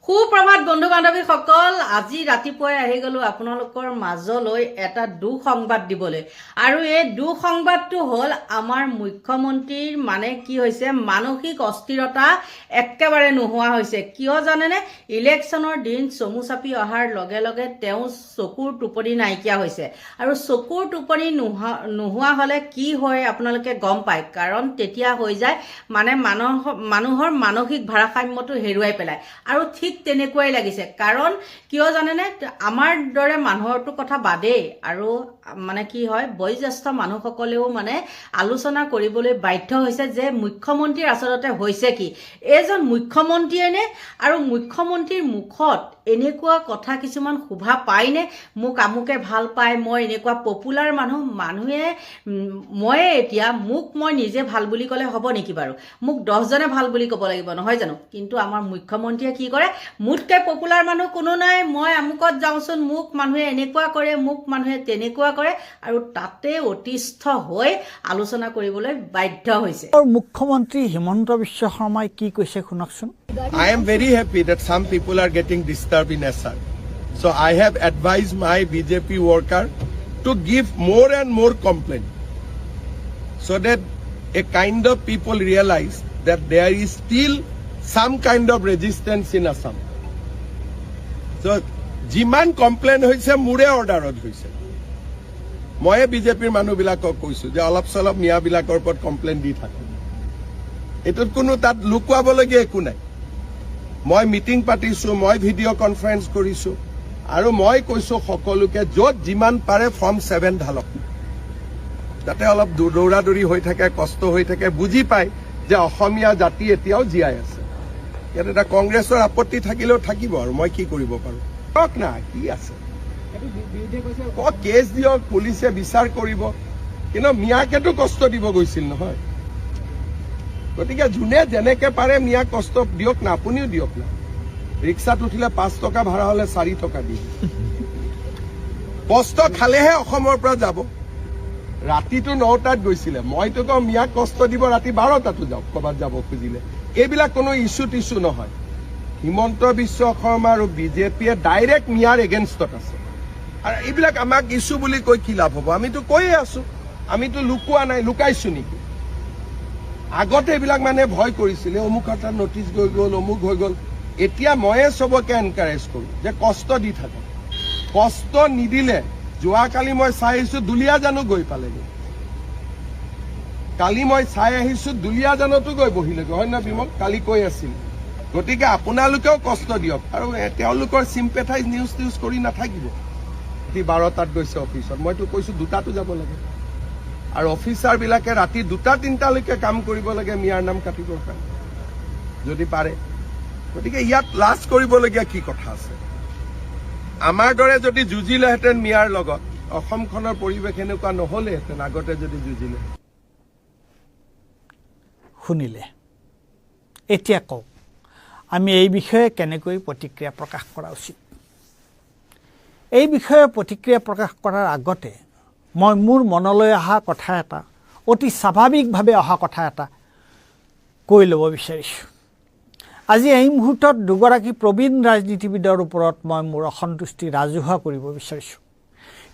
সুপ্ৰভাত বন্ধু বান্ধৱীসকল, আজি ৰাতিপুৱাই আহি গলো আপোনালোকৰ মাজলৈ এটা দুঃসংবাদ দিবলৈ। আৰু এই দুঃসংবাদটো হ'ল আমাৰ মুখ্যমন্ত্ৰীৰ কি হৈছে, মানসিক অস্থিৰতা একেবাৰে নোহোৱা হৈছে। কিয় জানেনে? ইলেকশ্যনৰ দিন চমু চাপি অহাৰ লগে লগে তেওঁ চকুৰ টোপনি নাইকিয়া হৈছে। আৰু চকুৰ টোপনি নোহোৱা হ'লে কি হয় আপোনালোকে গম পায়, কাৰণ তেতিয়া হৈ যায় মানুহৰ মানসিক ভাৰসাম্যটো হেৰুৱাই পেলায়। আৰু ঠিক তেনেকুৱাই লাগিছে, কাৰণ কিয় জানেনে, আমাৰ দৰে মানুহৰটো কথা বাদেই, আৰু কি হয়, বয়োজ্যেষ্ঠ মানুহসকলেও আলোচনা কৰিবলৈ বাধ্য হৈছে যে মুখ্যমন্ত্ৰীৰ আচলতে হৈছে কি, এইজন মুখ্যমন্ত্ৰীয়ে নে? আৰু মুখ্যমন্ত্ৰীৰ মুখত এনেকুৱা কথা কিছুমান শোভা পায়নে? মোক আমুকে ভাল পায়, মই এনেকুৱা পপুলাৰ মানুহে মই এতিয়া মই নিজে ভাল বুলি ক'লে হ'ব নেকি বাৰু? মোক 10জনে ভাল বুলি ক'ব লাগিব, নহয় জানো? কিন্তু আমাৰ মুখ্যমন্ত্ৰীয়ে কি কৰে, মোতকৈ পপুলাৰ মানুহ কোনো নাই, মই আমুকত যাওঁচোন, মোক মানুহে এনেকুৱা কৰে, মোক মানুহে তেনেকুৱা কৰে, আৰু তাতে অতিষ্ঠ হৈ আলোচনা কৰিবলৈ বাধ্য হৈছে। মুখ্যমন্ত্ৰী হিমন্ত বিশ্ব শৰ্মাই কি কৈছে শুনকচোন। I am very happy that some people are getting disturbed in SR. So I have advised my BJP worker to give more and more complaint so that a kind of people realize that there is still some kind of resistance in Assam. So jiman complaint hoise mure order hoise. Moye BJP manu bilakok koisu je olop solop miya bilakor pot complaint di thake. Etut kono tat lukuabologe eku nai. মই meeting পাতিছো, মই video' conference কৰিছো, আৰু মই কৈছো সকলোকে য'ত যিমান পাৰে ফৰ্ম 7 ঢালক, যাতে অলপ দৌৰা দৌৰি হৈ থাকে, কষ্ট হৈ থাকে, বুজি পায় যে অসমীয়া জাতি এতিয়াও জীয়াই আছে। ইয়াত এটা কংগ্ৰেছৰ আপত্তি থাকিলেও থাকিব, আৰু মই কি কৰিব পাৰো কওক না, কি আছে কওক, কেছ দিয়ক, পুলিচে বিচাৰ কৰিব, কিন্তু মিয়াকেতো কষ্ট দিব গৈছিল নহয়। গতিকে যোনে যেনেকে পাৰে মিয়াক কষ্ট দিয়ক না, আপুনিও দিয়ক না। ৰিক্সাত উঠিলে 5 টকা ভাড়া হলে 4 টকা দিয়ে কষ্ট খালেহে অসমৰ পৰা যাব। ৰাতিটো 9টাত গৈছিলে, মইতো কওঁ মিয়াক কষ্ট দিব ৰাতি 12টাতো যাওক ক'ৰবাত যাব খুজিলে। এইবিলাক কোনো ইছ্যু টিছ্যু নহয়। হিমন্ত বিশ্ব শৰ্মা আৰু বিজেপিয়ে ডাইৰেক্ট মিয়াৰ এগেইনষ্টত আছে, আৰু এইবিলাক আমাক ইছ্যু বুলি কৈ কি লাভ হ'ব? আমিতো কৈয়ে আছো, আমিতো লুকোৱা নাই, লুকাইছো নেকি? আগতে এইবিলাক ভয় কৰিছিলে, অমুক এটা নটিচ গৈ গ'ল, অমুক হৈ গ'ল। এতিয়া ময়ে চবকে এনকাৰেজ কৰো যে কষ্ট দি থাকক, কষ্ট নিদিলে। যোৱাকালি মই চাই আহিছো দুলীয়াজানো গৈ পালেগৈ, কালি মই চাই আহিছো দুলীয়াজানতো গৈ বহিলেগৈ, হয় না বিমল? কালি কৈ আছিল। গতিকে আপোনালোকেও কষ্ট দিয়ক, আৰু তেওঁলোকৰ চিম্পেথাইজ নিউজ কৰি নাথাকিব। 12টাত গৈছে অফিচত, মইতো কৈছো 2টাতো যাব লাগে, আৰু অফিচাৰ বিলাকে ৰাতি 2টা-3টালৈকে কাম কৰিব লাগে মিয়াৰ নাম কাটিবৰ কাৰণে যদি পাৰে। গতিকে ইয়াত লাজ কৰিবলগীয়া কি কথা আছে? আমাৰ দৰে যদি যুঁজিলেহেঁতেন মিয়াৰ লগত, অসমখনৰ পৰিৱেশ এনেকুৱা নহলেহেঁতেন আগতে যদি যুঁজিলে। শুনিলে, এতিয়া কওক আমি এই বিষয়ে কেনেকৈ প্ৰতিক্ৰিয়া প্ৰকাশ কৰা উচিত? এই বিষয়ে প্ৰতিক্ৰিয়া প্ৰকাশ কৰাৰ আগতে মই মোৰ মনলৈ অহা কথা এটা, অতি স্বাভাৱিকভাৱে অহা কথা এটা কৈ ল'ব বিচাৰিছোঁ। আজি এই মুহূৰ্তত দুগৰাকী প্ৰবীণ ৰাজনীতিবিদৰ ওপৰত মই মোৰ অসন্তুষ্টি ৰাজহুৱা কৰিব বিচাৰিছোঁ।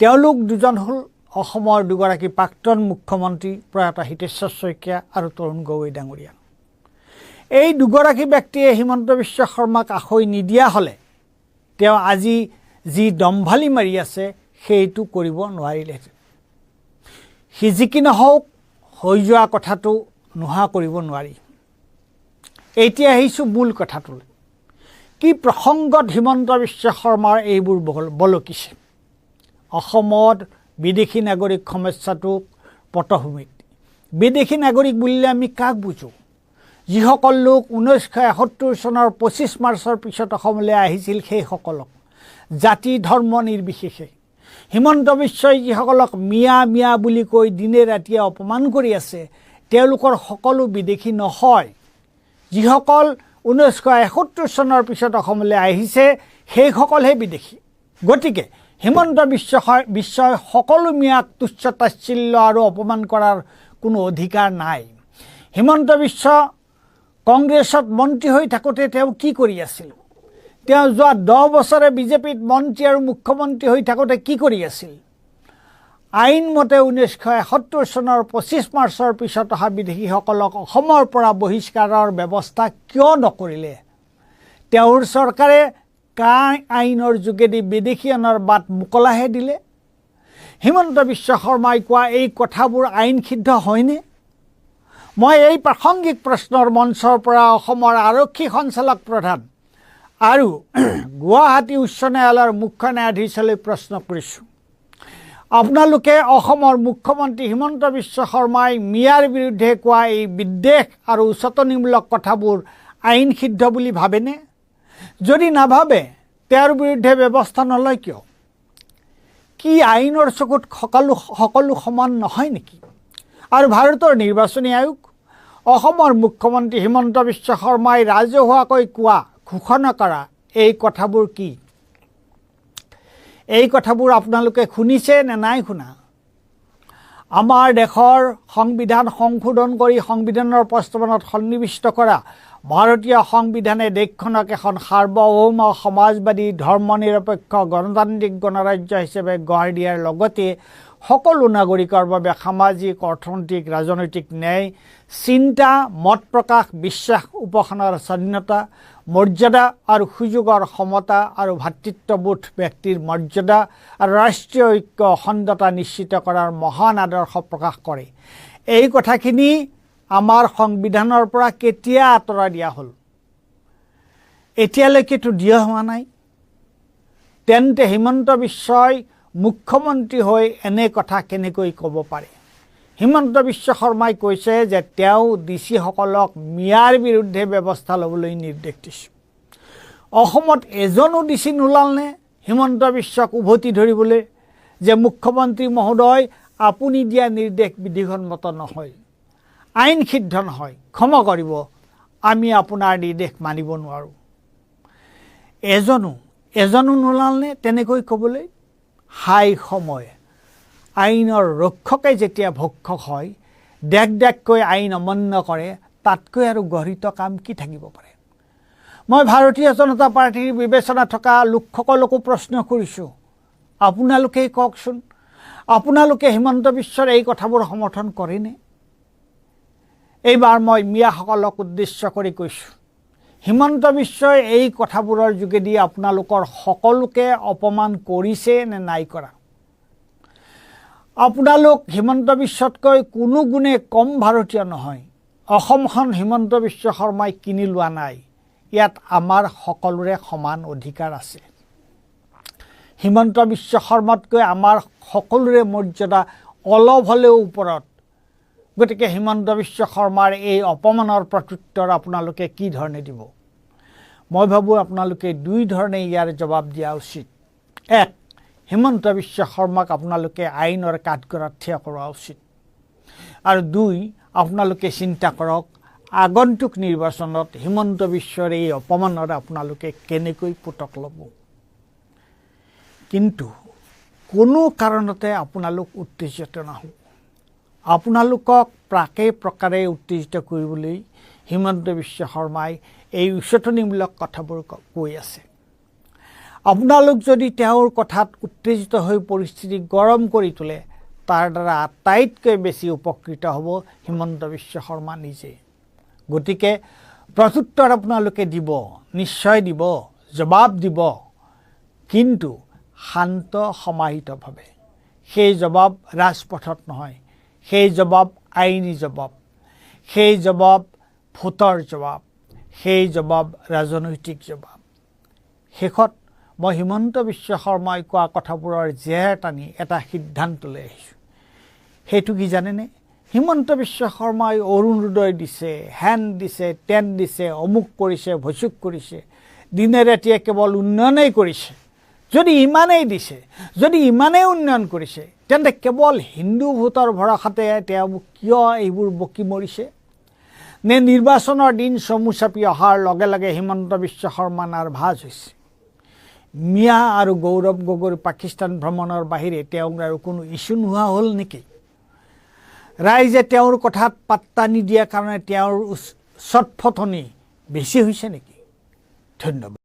তেওঁলোক দুজন হ'ল অসমৰ দুগৰাকী প্ৰাক্তন মুখ্যমন্ত্ৰী প্ৰয়াত হিতেশ্বৰ শইকীয়া আৰু তৰুণ গগৈ ডাঙৰীয়া। এই দুগৰাকী ব্যক্তিয়ে হিমন্ত বিশ্ব শৰ্মাক আখৈ নিদিয়া হ'লে তেওঁ আজি যি দম্ভালি মাৰি আছে সেইটো কৰিব নোৱাৰিলেহেঁতেন। সি যি কি নহওক, হৈ যোৱা কথাটো নোহোৱা কৰিব নোৱাৰি। এতিয়া আহিছোঁ মূল কথাটোলৈ। কি প্ৰসংগত হিমন্ত বিশ্ব শৰ্মাৰ এইবোৰ বলকিছে? অসমত বিদেশী নাগৰিক সমস্যাটোক পটভূমিত। বিদেশী নাগৰিক বুলিলে আমি কাক বুজোঁ? যিসকল লোক 1971 চনৰ 25 মাৰ্চৰ পিছত অসমলৈ আহিছিল সেইসকলক, জাতি ধৰ্ম নিৰ্বিশেষে। হিমন্ত বিশ্বই যিসকলক মিয়া মিয়া বুলি কৈ দিনে ৰাতিয়ে অপমান কৰি আছে, তেওঁলোকৰ সকলো বিদেশী নহয়। যিসকল 1971 চনৰ পিছত অসমলৈ আহিছে সেইসকলহে বিদেশী। গতিকে হিমন্ত বিশ্বই সকলো মিয়াক তুচ্ছ তাচ্ছিল্য আৰু অপমান কৰাৰ কোনো অধিকাৰ নাই। হিমন্ত বিশ্ব কংগ্ৰেছত মন্ত্ৰী হৈ থাকোঁতে তেওঁ কি কৰি আছিল? তেওঁ যোৱা 10 বছৰে বিজেপিত মন্ত্ৰী আৰু মুখ্যমন্ত্ৰী হৈ থাকোঁতে কি কৰি আছিল? আইনমতে 1971 চনৰ 25 মাৰ্চৰ পিছত অহা বিদেশীসকলক অসমৰ পৰা বহিষ্কাৰৰ ব্যৱস্থা কিয় নকৰিলে? তেওঁৰ চৰকাৰে কা আইনৰ যোগেদি বিদেশী অনাৰ বাট মুকলাহে দিলে? হিমন্ত বিশ্ব শৰ্মাই কোৱা এই কথাবোৰ আইনসিদ্ধ হয়নে? মই এই প্ৰাসংগিক প্ৰশ্নৰ মঞ্চৰ পৰা অসমৰ আৰক্ষী সঞ্চালক প্ৰধান আৰু গুৱাহাটী উচ্চ ন্যায়ালয়ৰ মুখ্য ন্যায়াধীশলৈ প্ৰশ্ন কৰিছোঁ। আপোনালোকে অসমৰ মুখ্যমন্ত্ৰী হিমন্ত বিশ্ব শৰ্মাই মিয়াৰ বিৰুদ্ধে কোৱা এই বিদ্বেষ আৰু উচতনিমূলক কথাবোৰ আইনসিদ্ধ বুলি ভাবেনে? যদি নাভাবে তেওঁৰ বিৰুদ্ধে ব্যৱস্থা নলয় কিয়? কি আইনৰ চকুত সকলো সমান নহয় নেকি? আৰু ভাৰতৰ নিৰ্বাচনী আয়োগ, অসমৰ মুখ্যমন্ত্ৰী হিমন্ত বিশ্ব শৰ্মাই ৰাজহুৱাকৈ কোৱা ঘোষণা কৰা এই কথাবোৰ কি? এই কথাবোৰ আপোনালোকে শুনিছে নে নাই শুনা? আমাৰ দেশৰ সংবিধান সংশোধন কৰি সংবিধানৰ প্ৰস্তাৱনাত সন্নিৱিষ্ট কৰা ভাৰতীয় সংবিধানে দেশখনক এখন সাৰ্বভৌম সমাজবাদী ধৰ্মনিৰপেক্ষ গণতান্ত্ৰিক গণৰাজ্য হিচাপে গঢ় দিয়াৰ লগতে সকলো নাগৰিকৰ বাবে সামাজিক, অৰ্থনৈতিক, ৰাজনৈতিক ন্যায়, চিন্তা, মত প্ৰকাশ, বিশ্বাস, উপাসনাৰ স্বাধীনতা, মৰ্যাদা আৰু সুযোগৰ সমতা আৰু ভাতৃত্ববোধ, ব্যক্তিৰ মৰ্যাদা আৰু ৰাষ্ট্ৰীয় ঐক্য অখণ্ডতা নিশ্চিত কৰাৰ মহান আদৰ্শ প্ৰকাশ কৰে। এই কথাখিনি আমাৰ সংবিধানৰ পৰা কেতিয়া আঁতৰাই দিয়া হ'ল? এতিয়ালৈকেতো দিয়া হোৱা নাই। তেন্তে হিমন্ত বিশ্বই মুখ্যমন্ত্ৰী হৈ এনে কথা কেনেকৈ ক'ব পাৰে? হিমন্ত বিশ্ব শৰ্মাই কৈছে যে তেওঁ ডিচিসকলক মিয়াৰ বিৰুদ্ধে ব্যৱস্থা ল'বলৈ নিৰ্দেশ দিছে। অসমত এজনো ডিচি নোলালনে হিমন্ত বিশ্বক উভতি ধৰিবলৈ যে মুখ্যমন্ত্ৰী মহোদয় আপুনি দিয়া নিৰ্দেশ বিধিসন্মত নহয়, আইনসিদ্ধ নহয়, ক্ষমা কৰিব, আমি আপোনাৰ নিৰ্দেশ মানিব নোৱাৰোঁ? এজনো নোলালনে তেনেকৈ ক'বলৈ? হাই সময়। আইনৰ ৰক্ষকে যেতিয়া ভক্ষক হয়, ডেককৈ আইন অমান্য কৰে, তাতকৈ আৰু গৰ্হিত কাম কি থাকিব পাৰে? মই ভাৰতীয় জনতা পাৰ্টীৰ বিবেচনা থকা লোকসকলকো প্ৰশ্ন কৰিছোঁ, আপোনালোকেই কওকচোন, আপোনালোকে হিমন্ত বিশ্বৰ এই কথাবোৰ সমৰ্থন কৰেনে? এইবাৰ মই মিয়াসকলক উদ্দেশ্য কৰি কৈছোঁ, হিমন্ত বিশ্বই এই কথাবোৰৰ যোগেদি আপোনালোকৰ সকলোকে অপমান কৰিছে নে নাই কৰা? আপোনালোক হিমন্ত বিশ্বতকৈ কোনো গুণে কম ভাৰতীয় নহয়। অসমখন হিমন্ত বিশ্ব শৰ্মাই কিনি লোৱা নাই। ইয়াত আমাৰ সকলোৰে সমান অধিকাৰ আছে। হিমন্ত বিশ্ব শৰ্মাতকৈ আমাৰ সকলোৰে মৰ্যাদা অলপ হ'লেও ওপৰত। গতিকে হিমন্ত বিশ্ব শৰ্মাৰ এই অপমানৰ প্ৰত্যুত্তৰ আপোনালোকে কি ধৰণে দিব? মই ভাবোঁ আপোনালোকে দুই ধৰণে ইয়াৰ জবাব দিয়া উচিত। এক, হিমন্ত বিশ্ব শৰ্মাক আপোনালোকে আইনৰ কাঠগড়াত থিয় কৰোৱা উচিত। আৰু দুই, আপোনালোকে চিন্তা কৰক আগন্তুক নিৰ্বাচনত হিমন্ত বিশ্বৰ এই অপমানৰ আপোনালোকে কেনেকৈ পুতক ল'ব। কিন্তু কোনো কাৰণতে আপোনালোক উত্তেজিত নহ'ব। আপোনালোকক প্ৰকাৰে উত্তেজিত কৰিবলৈ হিমন্ত বিশ্ব শৰ্মাই এই উচতনিমূলক কথাবোৰ কৈ আছে। আপোনালোক যদি তেওঁৰ কথাত উত্তেজিত হৈ পৰিস্থিতি গৰম কৰি তোলে, তাৰ দ্বাৰা আটাইতকৈ বেছি উপকৃত হ'ব হিমন্ত বিশ্ব শৰ্মা নিজে। গতিকে প্ৰত্যুত্তৰ আপোনালোকে দিব, নিশ্চয় দিব, জবাব দিব, কিন্তু শান্ত সমাহিতভাৱে। সেই জবাব ৰাজপথত নহয়, সেই জবাব আইনী জবাব, সেই জবাব ভোটৰ জবাব, সেই জবাব ৰাজনৈতিক জবাব। শেষত মই হিমন্ত বিশ্ব শৰ্মাই কোৱা কথাবোৰৰ জেৰ টানি এটা সিদ্ধান্তলৈ আহিছোঁ। সেইটো কি জানেনে? হিমন্ত বিশ্ব শৰ্মাই অৰুণোদয় দিছে, হেন দিছে, তেন দিছে, অমুক কৰিছে, ভচুক কৰিছে, দিনে ৰাতিয়ে কেৱল উন্নয়নেই কৰিছে। যদি ইমানেই দিছে, যদি ইমানেই উন্নয়ন কৰিছে, তেন্তে কেৱল হিন্দু ভোটৰ ভৰসাতে তেওঁ কিয় এইবোৰ বকি মৰিছে? নে নিৰ্বাচনৰ দিন চমু চাপি অহাৰ লগে লগে হিমন্ত বিশ্ব শৰ্মা নাৰ্ভাছ হৈছে? মিয়া আৰু গৌৰৱ গগৈৰ পাকিস্তান ভ্ৰমণৰ বাহিৰে তেওঁৰ আৰু কোনো ইছ্যু নোহোৱা হ'ল নেকি? ৰাইজে তেওঁৰ কথাত পাত্তা নিদিয়াৰ কাৰণে তেওঁৰ চটফটনি বেছি হৈছে নেকি? ধন্যবাদ।